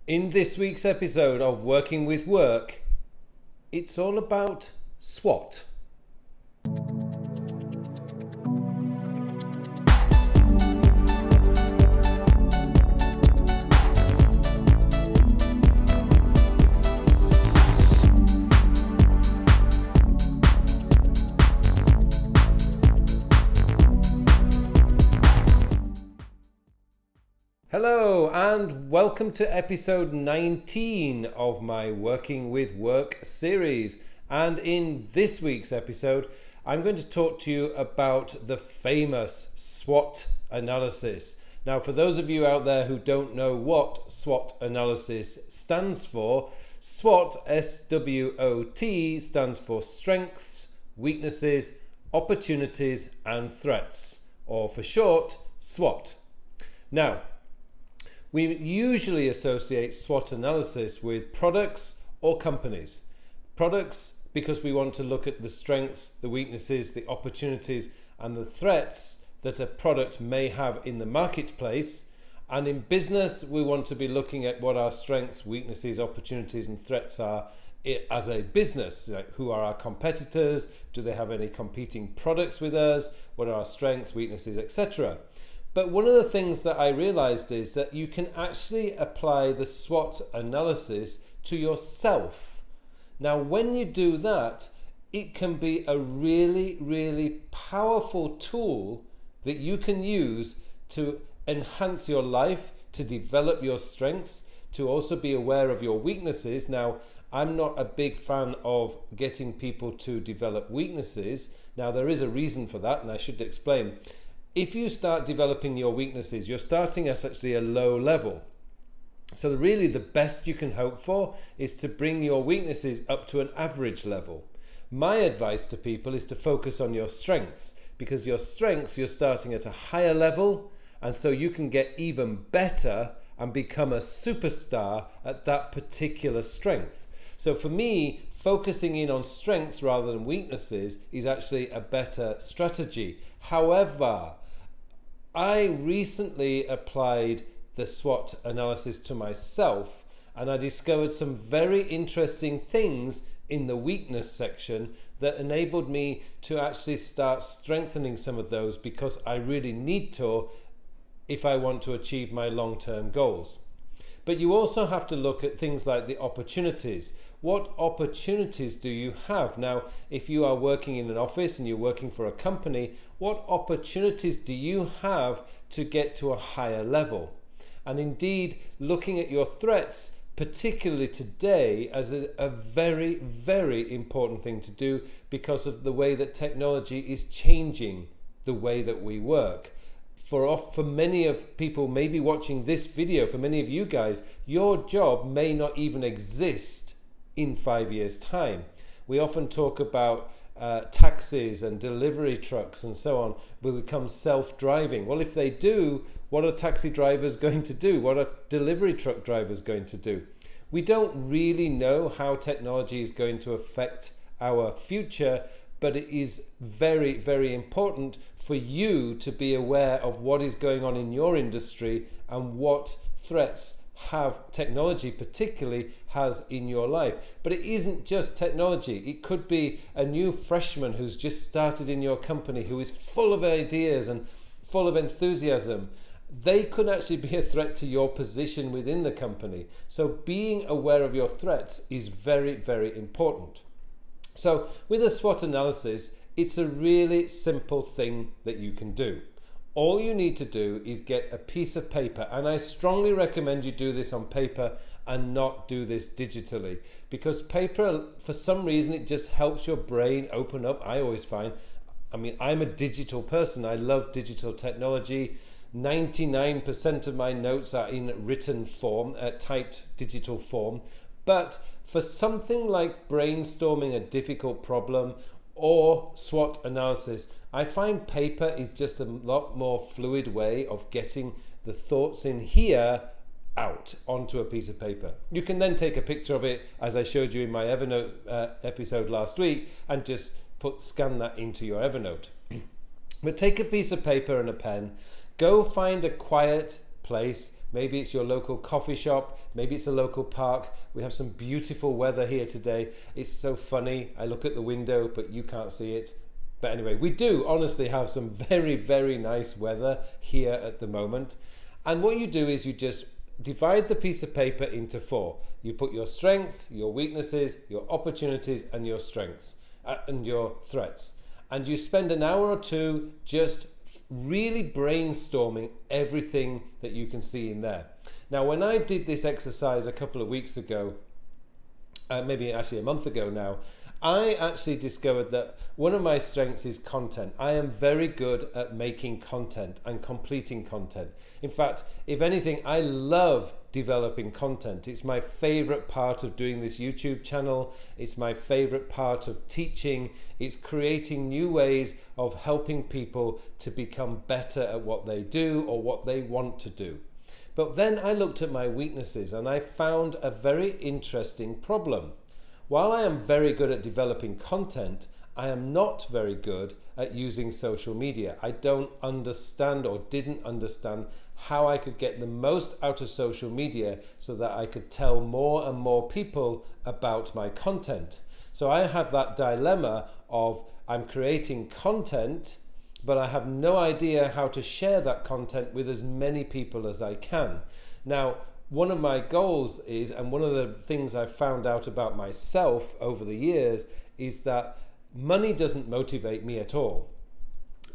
In this week's episode of Working with Work, it's all about SWOT. Hello and welcome to episode 19 of my Working with Work series. And in this week's episode, I'm going to talk to you about the famous SWOT analysis. Now, for those of you out there who don't know what SWOT analysis stands for, SWOT, S-W-O-T, stands for strengths, weaknesses, opportunities and threats, or for short, SWOT. Now, we usually associate SWOT analysis with products or companies. Products because we want to look at the strengths, the weaknesses, the opportunities and the threats that a product may have in the marketplace. And in business, we want to be looking at what our strengths, weaknesses, opportunities and threats are as a business. Like, who are our competitors? Do they have any competing products with us? What are our strengths, weaknesses, etc.? But one of the things that I realized is that you can actually apply the SWOT analysis to yourself. Now, when you do that, it can be a really, really powerful tool that you can use to enhance your life, to develop your strengths, to also be aware of your weaknesses. Now, I'm not a big fan of getting people to develop weaknesses. Now, there is a reason for that, and I should explain. If you start developing your weaknesses, you're starting at actually a low level. So really the best you can hope for is to bring your weaknesses up to an average level. My advice to people is to focus on your strengths, because your strengths, you're starting at a higher level, and so you can get even better and become a superstar at that particular strength. So for me, focusing in on strengths rather than weaknesses is actually a better strategy. However, I recently applied the SWOT analysis to myself, and I discovered some very interesting things in the weakness section that enabled me to actually start strengthening some of those, because I really need to if I want to achieve my long-term goals. But you also have to look at things like the opportunities. What opportunities do you have? Now, if you are working in an office and you're working for a company, what opportunities do you have to get to a higher level? And indeed, looking at your threats, particularly today, as a very, very important thing to do, because of the way that technology is changing the way that we work. For many of people maybe watching this video, for many of you guys, your job may not even exist in 5 years' time. We often talk about taxis and delivery trucks and so on will become self-driving. Well, if they do, what are taxi drivers going to do? What are delivery truck drivers going to do? We don't really know how technology is going to affect our future, but it is very, very important for you to be aware of what is going on in your industry and what threats technology particularly has in your life. But it isn't just technology. It could be a new freshman who's just started in your company who is full of ideas and full of enthusiasm. They could actually be a threat to your position within the company. So being aware of your threats is very, very important. So with a SWOT analysis, it's a really simple thing that you can do. All you need to do is get a piece of paper, and I strongly recommend you do this on paper and not do this digitally, because paper, for some reason, it just helps your brain open up. I always find, I mean, I'm a digital person. I love digital technology. 99% of my notes are in written form, typed digital form. But for something like brainstorming a difficult problem or SWOT analysis, I find paper is just a lot more fluid way of getting the thoughts in here out onto a piece of paper. You can then take a picture of it, as I showed you in my Evernote episode last week, and just scan that into your Evernote. But take a piece of paper and a pen, go find a quiet place, maybe it's your local coffee shop, maybe it's a local park. We have some beautiful weather here today. It's so funny. I look at the window, but you can't see it. But anyway, we do honestly have some very, very nice weather here at the moment. And what you do is you just divide the piece of paper into 4. You put your strengths, your weaknesses, your opportunities, and your strengths and your threats. And you spend an hour or 2 just really brainstorming everything that you can see in there. Now, when I did this exercise a couple of weeks ago, maybe actually a month ago now, I actually discovered that one of my strengths is content. I am very good at making content and completing content. In fact, if anything, I love developing content. It's my favorite part of doing this YouTube channel. It's my favorite part of teaching. It's creating new ways of helping people to become better at what they do or what they want to do. But then I looked at my weaknesses and I found a very interesting problem. While I am very good at developing content, I am not very good at using social media. I don't understand or didn't understand how I could get the most out of social media so that I could tell more and more people about my content. So I have that dilemma of I'm creating content, but I have no idea how to share that content with as many people as I can. Now, one of my goals is, and one of the things I've found out about myself over the years, is that money doesn't motivate me at all.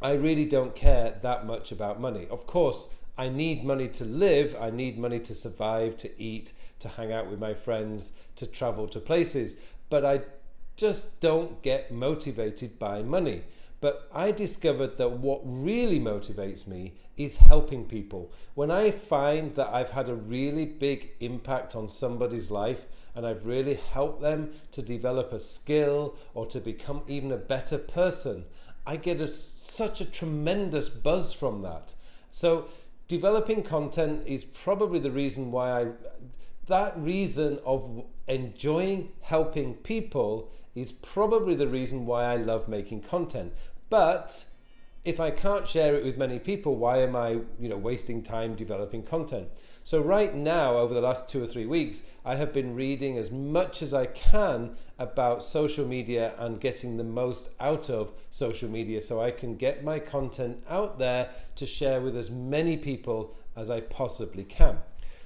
I really don't care that much about money. Of course, I need money to live, I need money to survive, to eat, to hang out with my friends, to travel to places, but I just don't get motivated by money. But I discovered that what really motivates me is helping people. When I find that I've had a really big impact on somebody's life and I've really helped them to develop a skill or to become even a better person, I get such a tremendous buzz from that. So developing content is probably the reason why that reason of enjoying helping people is probably the reason why I love making content. But if I can't share it with many people, why am I, wasting time developing content? So right now, over the last 2 or 3 weeks, I have been reading as much as I can about social media and getting the most out of social media so I can get my content out there to share with as many people as I possibly can.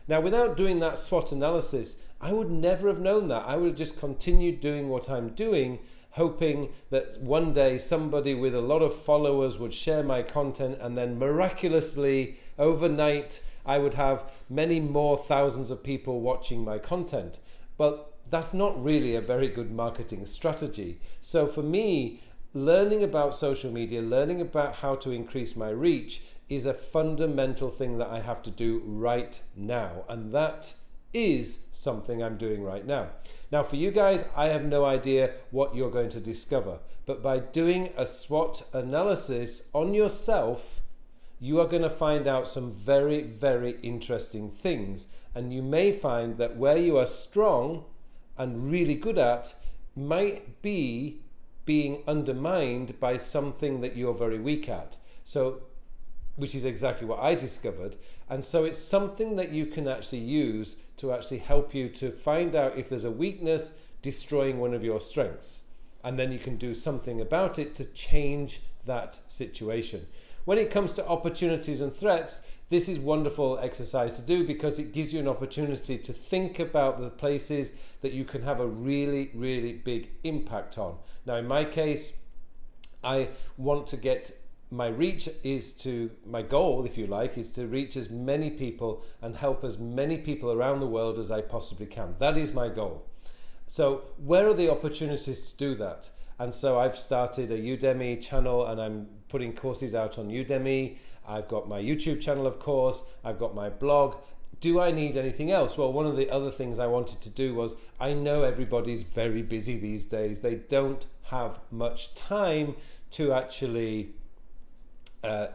Now, without doing that SWOT analysis, I would never have known that. I would have just continued doing what I'm doing, hoping that one day somebody with a lot of followers would share my content, and then miraculously overnight I would have many more thousands of people watching my content. But that's not really a very good marketing strategy. So for me, learning about social media, learning about how to increase my reach is a fundamental thing that I have to do right now, and that is something I'm doing right now. Now for you guys, I have no idea what you're going to discover, but by doing a SWOT analysis on yourself, you are going to find out some very, very interesting things, and you may find that where you are strong and really good at might be being undermined by something that you're very weak at. So, which is exactly what I discovered. And so it's something that you can actually use to actually help you to find out if there's a weakness destroying one of your strengths. And then you can do something about it to change that situation. When it comes to opportunities and threats, this is wonderful exercise to do because it gives you an opportunity to think about the places that you can have a really, really big impact on. Now, in my case, I want to get my reach is to, my goal, if you like, is to reach as many people and help as many people around the world as I possibly can. That is my goal. So where are the opportunities to do that? And so I've started a Udemy channel and I'm putting courses out on Udemy. I've got my YouTube channel, of course. I've got my blog. Do I need anything else? Well, one of the other things I wanted to do was, I know everybody's very busy these days. They don't have much time to actually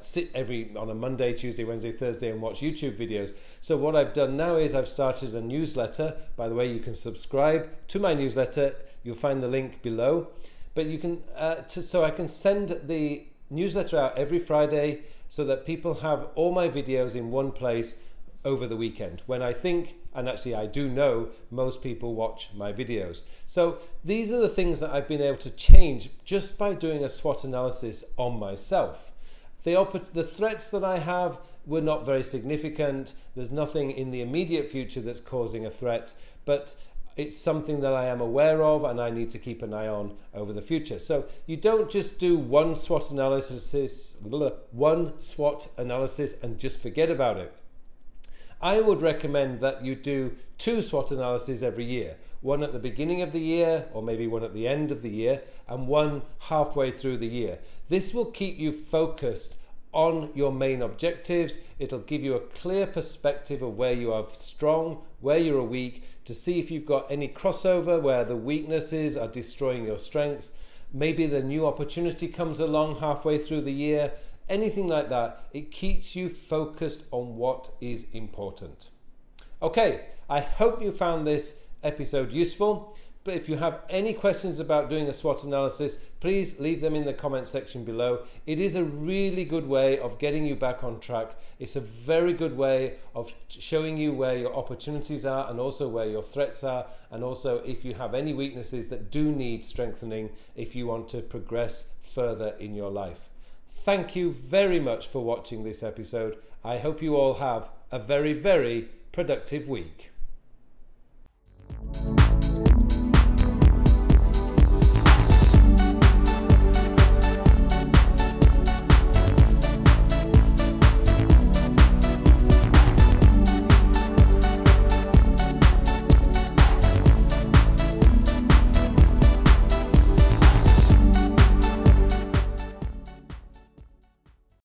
sit on a Monday, Tuesday, Wednesday, Thursday and watch YouTube videos. So what I've done now is I've started a newsletter. By the way, you can subscribe to my newsletter. You'll find the link below. But you can, so I can send the newsletter out every Friday so that people have all my videos in one place, over the weekend, when I think, and actually I do know, most people watch my videos. So these are the things that I've been able to change just by doing a SWOT analysis on myself. The threats that I have were not very significant. There's nothing in the immediate future that's causing a threat, but it's something that I am aware of and I need to keep an eye on over the future. So you don't just do one SWOT analysis and just forget about it. I would recommend that you do 2 SWOT analyses every year. One at the beginning of the year, or maybe one at the end of the year, and one halfway through the year. This will keep you focused on your main objectives. It'll give you a clear perspective of where you are strong, where you're weak, to see if you've got any crossover where the weaknesses are destroying your strengths. Maybe the new opportunity comes along halfway through the year. Anything like that. It keeps you focused on what is important. Okay, I hope you found this episode useful. But if you have any questions about doing a SWOT analysis, please leave them in the comment section below. It is a really good way of getting you back on track. It's a very good way of showing you where your opportunities are and also where your threats are, and also if you have any weaknesses that do need strengthening if you want to progress further in your life. Thank you very much for watching this episode. I hope you all have a very, very productive week.